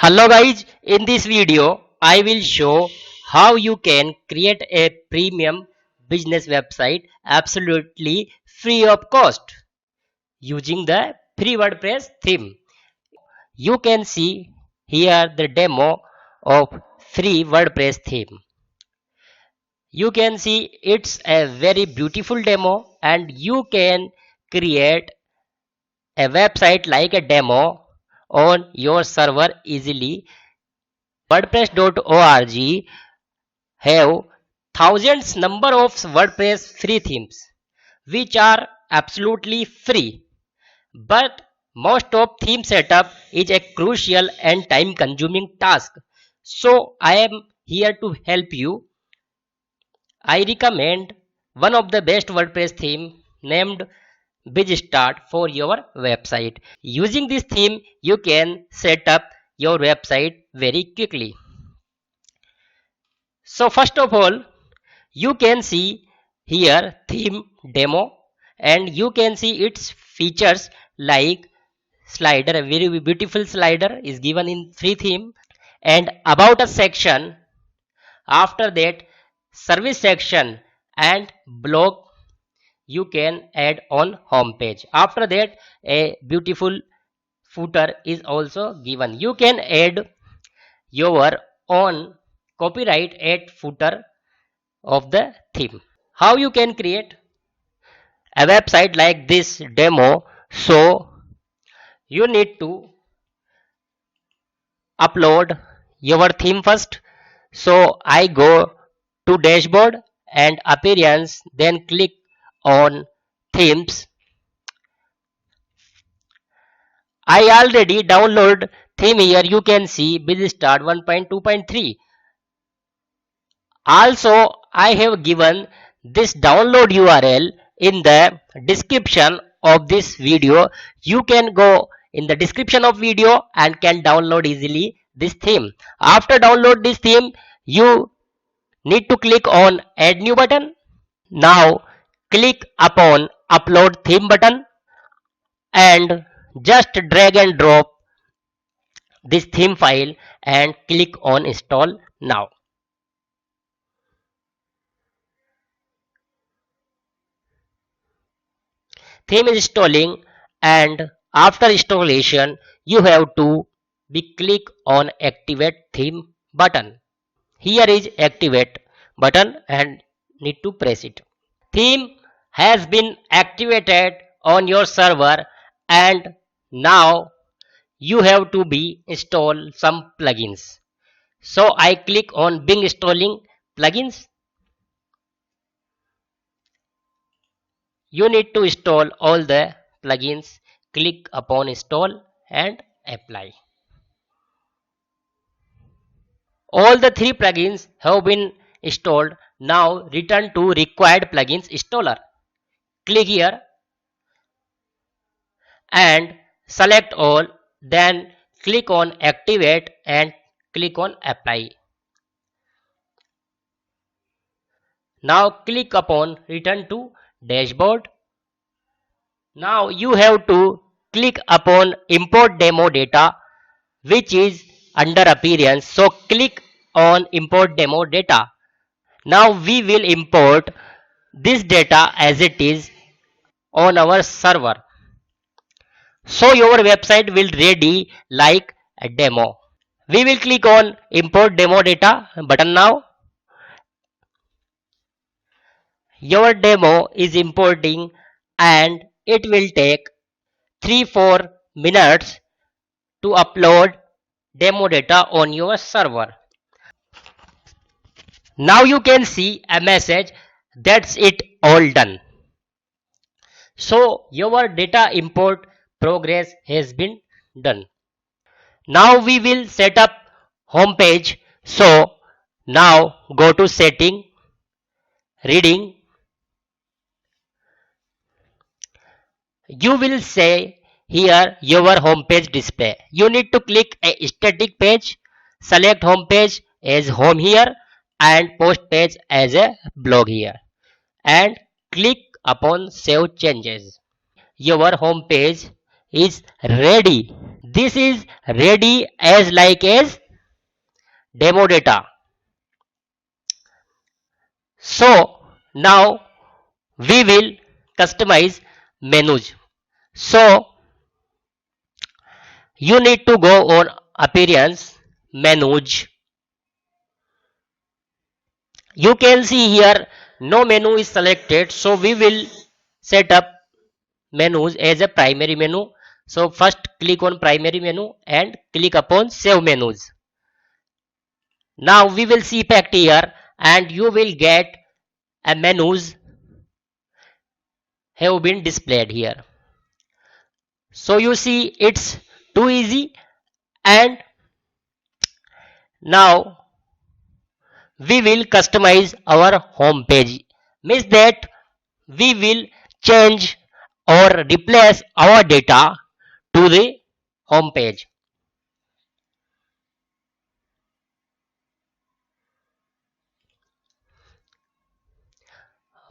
Hello guys, in this video I will show how you can create a premium business website absolutely free of cost using the free WordPress theme. You can see here the demo of free WordPress theme. You can see it's a very beautiful demo and you can create a website like a demo on your server easily. WordPress.org have thousands number of WordPress free themes which are absolutely free, but most of theme setup is a crucial and time consuming task. So I am here to help you. I recommend one of the best WordPress theme named BizStart for your website. Using this theme you can set up your website very quickly. So first of all, you can see here theme demo and you can see its features like slider, a very beautiful slider is given in free theme, and about a section. After that, service section and blog you can add on home page. After that, a beautiful footer is also given. You can add your own copyright at footer of the theme. How you can create a website like this demo? So you need to upload your theme first. So I go to dashboard and appearance, then click on themes. I already download theme. Here you can see BizStart 1.2.3. Also I have given this download URL in the description of this video. You can go in the description of video and can download easily this theme. After download this theme, you need to click on add new button. Now click upon upload theme button and just drag and drop this theme file and click on install now. Theme is installing, and after installation you have to be click on activate theme button. Here is activate button and need to press it. Theme has been activated on your server, and now you have to be install some plugins. So I click on Bing installing plugins. You need to install all the plugins. Click upon install and apply. All the three plugins have been installed. Now return to required plugins installer. Click here and select all, then click on activate and click on apply. Now click upon return to dashboard. Now you have to click upon import demo data which is under appearance. So click on import demo data. Now we will import this data as it is on our server. So your website will ready like a demo. We will click on import demo data button now. Your demo is importing and it will take 3-4 minutes to upload demo data on your server. Now you can see a message that's it all done. So your data import progress has been done. Now we will set up home page. So now go to setting, reading. You will say here your home page display. You need to click a static page, select home page as home here and post page as a blog here and click upon save changes. Your home page is ready. this is ready as like as demo data. So now we will customize menus. So you need to go on appearance, menus. You can see here no menu is selected, so we will set up menus as a primary menu. So first click on primary menu and click upon save menus. Now we will see effect here and you will get a menus have been displayed here. So you see it's too easy. And now we will customize our home page, means that we will change or replace our data to the home page.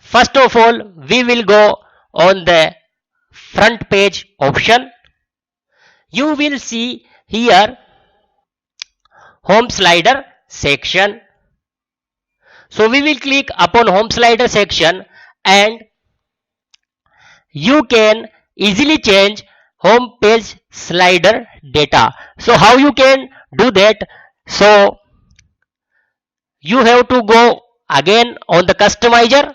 First of all, we will go on the front page option. You will see here home slider section. So we will click upon home slider section and you can easily change home page slider data. So how you can do that? So you have to go again on the customizer.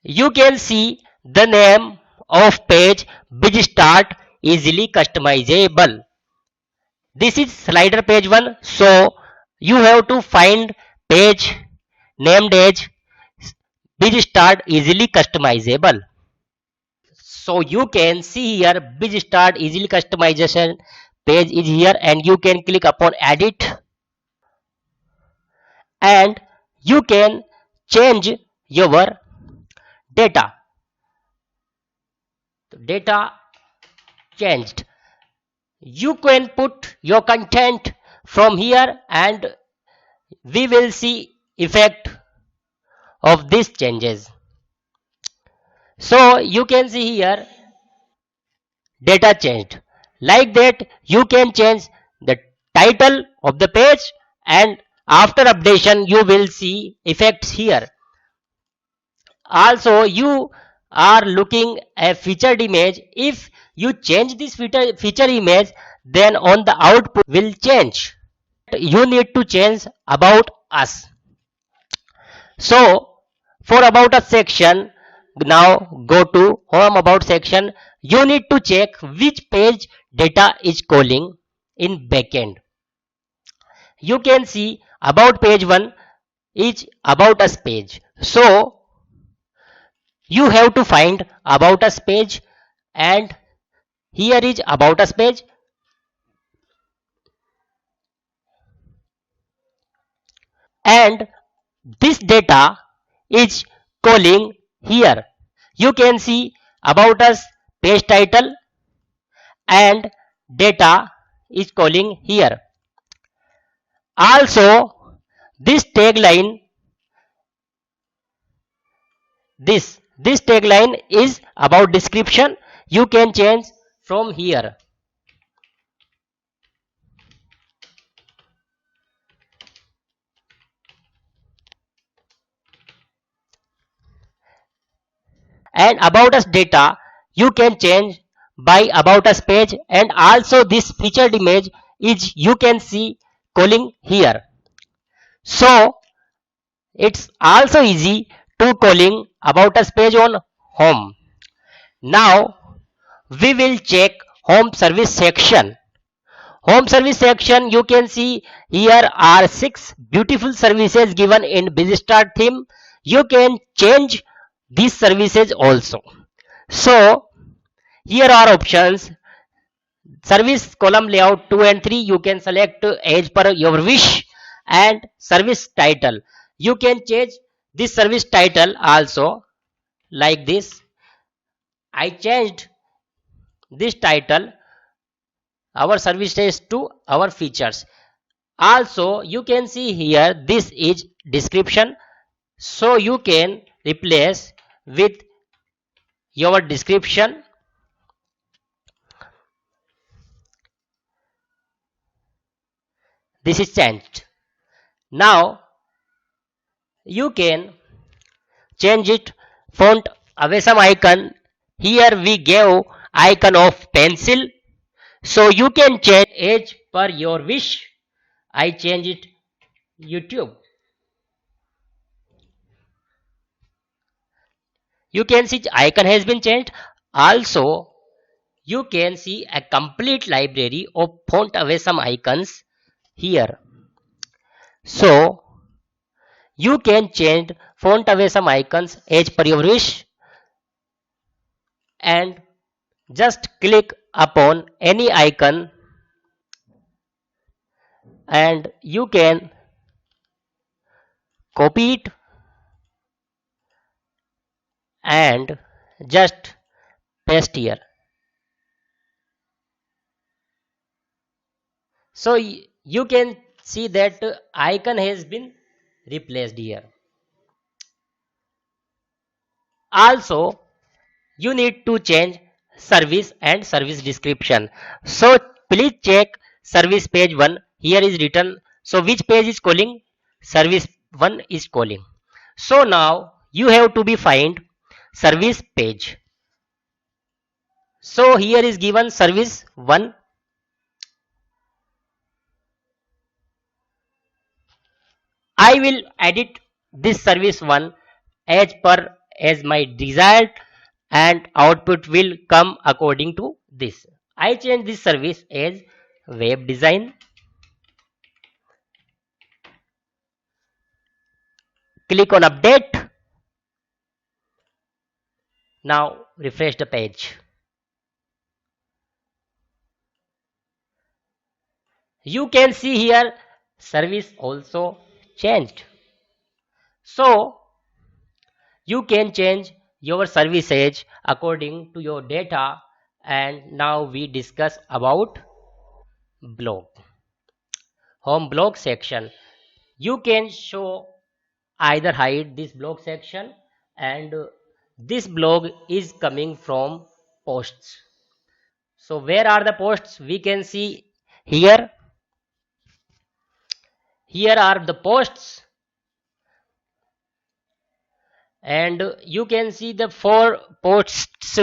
You can see the name of page which start easily customizable. This is slider page 1. So you have to find page named as which start easily customizable. So you can see here which start easily customization page is here and you can click upon edit and you can change your data. Data changed. You can put your content from here and we will see effect of these changes. So you can see here data changed. Like that you can change the title of the page and after updation you will see effects here. Also you are looking a featured image. If you change this feature image, then on the output will change. You need to change about us. So for about us section, now go to home about section. You need to check which page data is calling in backend. You can see about page 1 is about us page. So you have to find about us page and here is about us page. And this data is calling here. You can see about us page title and data is calling here. Also this tagline, this tagline is about description. You can change from here. And about us data you can change by about us page and also this featured image is you can see calling here. So it's also easy to calling about us page on home. Now we will check home service section. Home service section, you can see here are 6 beautiful services given in BusyStart theme. You can change these services also. So here are options. Service column layout 2 and 3 you can select as per your wish, and service title you can change this service title also. Like this I changed this title our services to our features. Also you can see here this is description, so you can replace with your description. This is changed. Now you can change it. Font away some icon. Here we gave icon of pencil. So you can change age per your wish. I change it YouTube. You can see icon has been changed. Also, you can see a complete library of font away some icons here. So you can change font away some icons as per your wish and just click upon any icon and you can copy it and just paste here. So you can see that icon has been replaced here. Also, you need to change service and service description. So please check service page 1. Here is written. So which page is calling? Service 1 is calling. So now you have to be find service page. So here is given service 1. I will edit this service 1 as per as my desired and output will come according to this. I change this service as web design. Click on update. Now refresh the page. You can see here service also changed. So you can change your service age according to your data. And now we discuss about blog. Home blog section. You can show either hide this blog section and this blog is coming from posts. So where are the posts? We can see here. Here are the posts and you can see the 4 posts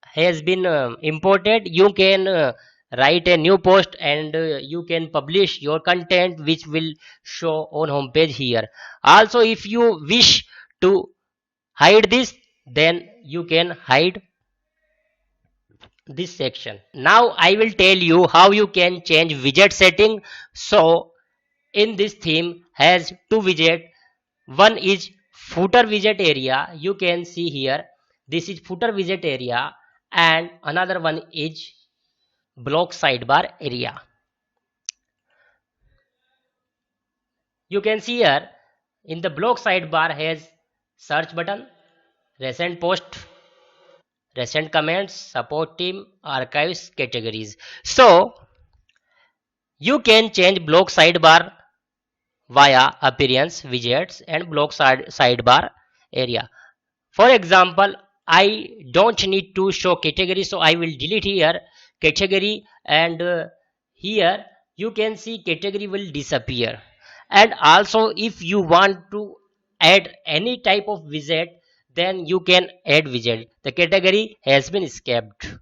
has been imported. You can write a new post and you can publish your content which will show on home page here. Also if you wish to hide this, then you can hide this section. Now I will tell you how you can change widget setting. So in this theme has two widget. One is footer widget area. You can see here this is footer widget area and another one is block sidebar area. You can see here in the block sidebar has search button, recent post, recent comments, support team, archives, categories. So you can change block sidebar via appearance widgets and block sidebar area. For example, I don't need to show category, so I will delete here category and here you can see category will disappear. And also if you want to add any type of widget, then you can add widget. The category has been skipped.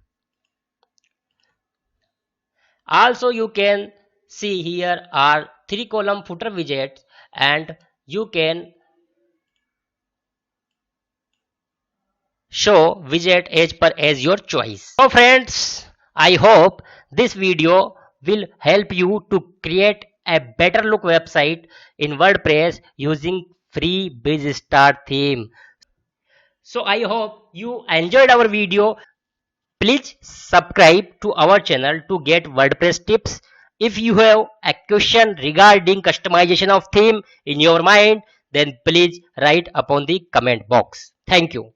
Also you can see here are 3 column footer widgets and you can show widget as per as your choice. So friends, I hope this video will help you to create a better look website in WordPress using free BizStar theme. So I hope you enjoyed our video. Please subscribe to our channel to get WordPress tips. If you have a question regarding customization of theme in your mind, then please write upon the comment box. Thank you.